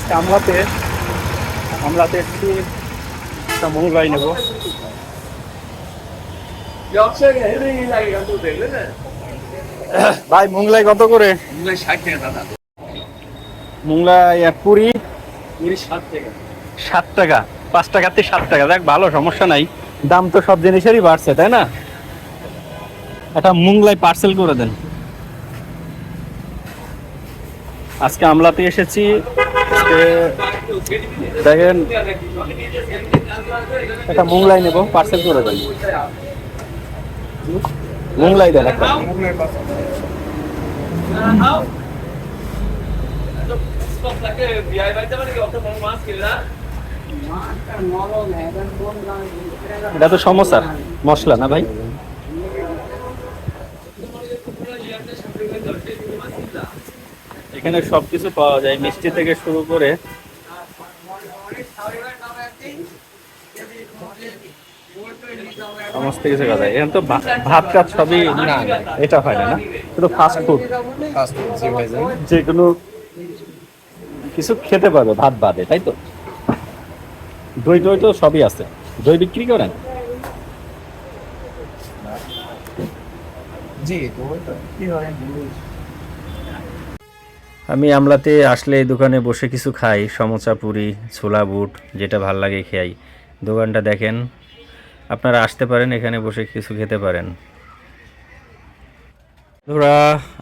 আজকে আমলাতে একটু একটা মোংলাই নেবো। ভাই মোংলাই কত করে? 60 টাকা দাদা। মোংলাই এক পুরি 60 টাকা। 60 টাকা, 5 টাকাতে 60 টাকা। দেখ ভালো, সমস্যা নাই। দাম তো সব জিনিসেরই বাড়ছে, তাই না? একটা মোংলাই পার্সেল করে দেন। আজকে আমলাতে এসেছি। আজকে দেখেন একটা মোংলাই নেবো, পার্সেল করে দেন। মোংলাই দেন একটা। এটা তো সমোসা মশলা না ভাই? এখানে সবকিছু পাওয়া যায়, মিষ্টি থেকে শুরু করে সমস্ত কিছু খাওয়া যায় এখানে। তো ভাত কাজ সবই না, এটা হয় না, শুধু ফাস্ট ফুড। যে কোনো কিছু খেতে পারবে ভাত বাদে, তাই তো? দই টই তো সবই আছে। দই বিক্রি করেন? আমি আমলাতে আসলে এই দোকানে বসে কিছু খাই, সমোসা, পুরি, ছোলা বুট, যেটা ভাল লাগে খাই। দোকানটা দেখেন, আপনারা আসতে পারেন, এখানে বসে কিছু খেতে পারেন। ধরা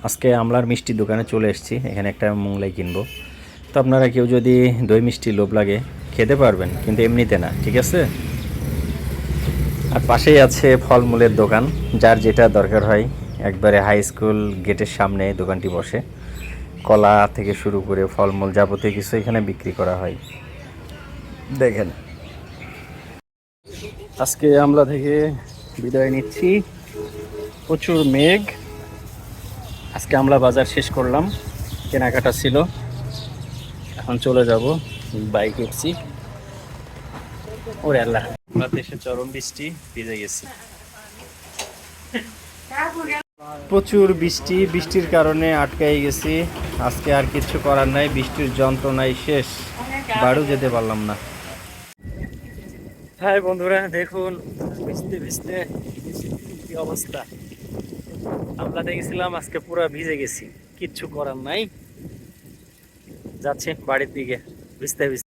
আজকে আমলার মিষ্টি দোকানে চলে এসেছি, এখানে একটা মোংলাই কিনবো। তো আপনারা কেউ যদি দই মিষ্টি লোভ লাগে খেতে পারবেন, কিন্তু এমনিতে না, ঠিক আছে? আর পাশেই আছে ফলমূলের দোকান, যার যেটা দরকার হয়। একবারে হাই স্কুল গেটের সামনে দোকানটি বসে। কলা থেকে শুরু করে ফলমূল যাবতীয় কিছু এখানে বিক্রি করা হয়। দেখেন, আজকে আমলা থেকে বিদায় নিচ্ছি। প্রচুর মেঘ। আজকে আমরা বাজার শেষ করলাম, কেনাকাটা ছিল। এখন চলে যাব, বাইক উঠছি। ওরে আল্লাহ, আমরা দেশে চরম বৃষ্টি, ভিজে গেছি। প্রচুর বৃষ্টি, বৃষ্টির কারণে আটকাই গেছি। আজকে আর কিছু করার নাই, বৃষ্টির যন্ত্রণায় শেষ, বাড়িও যেতে পারলাম না। হ্যাঁ বন্ধুরা, দেখুন ভিজতে ভিজতে কি অবস্থা। আমরা দেখেছিলাম, আজকে পুরো ভিজে গেছি, কিচ্ছু করার নাই। যাচ্ছি বাড়ির দিকে ভিজতে ভিজতে।